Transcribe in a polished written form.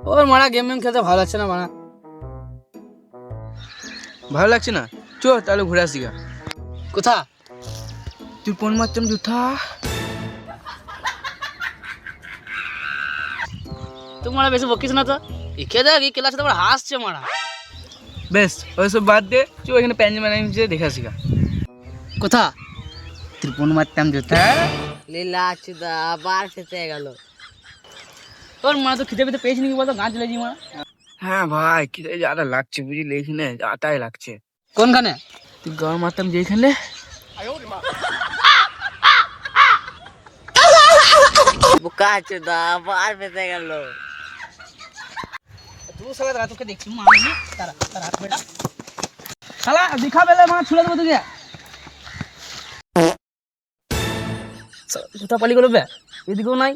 ওর মারা গেম খেলতে ভালো লাগছে না মারা। ভালো লাগছে না? চ তাহলে ঘুরে আসি গা। কোথা? তুই কোন মারতাম জুথা? তুমি মারা বেশি বকিস না তো। একে দেখ এই ক্লাসে তোমার হাসছে মারা। বেশ ওইসব বাদ দে, চ এখানে প্যান্ট বানাই দেখে আসি গা। কোথা? ত্রিপন মারতাম জুথা। লীলা চুদা আবার ফেসে গেল। তোর মারা তো খিদে পেতে পেয়েছি নাকি বলতো, গাছ চলে যাই মারা। হ্যাঁ ভাই কি যারা লাগছে বুঝলি, এখানে যাতাই লাগছে। কোনখানে? তুই গান মারতাম যেখানে। বোকা চুদা আবার ফেসে গেল। তুই শালা দাঁড়া, তোকে দেখছি মারবি। তারা তারা হাত বেটা শালা দেখা পেলে মা ছুড়ে দেবো তোকে। জুতা পালি গেল বে, এদিকেও নাই।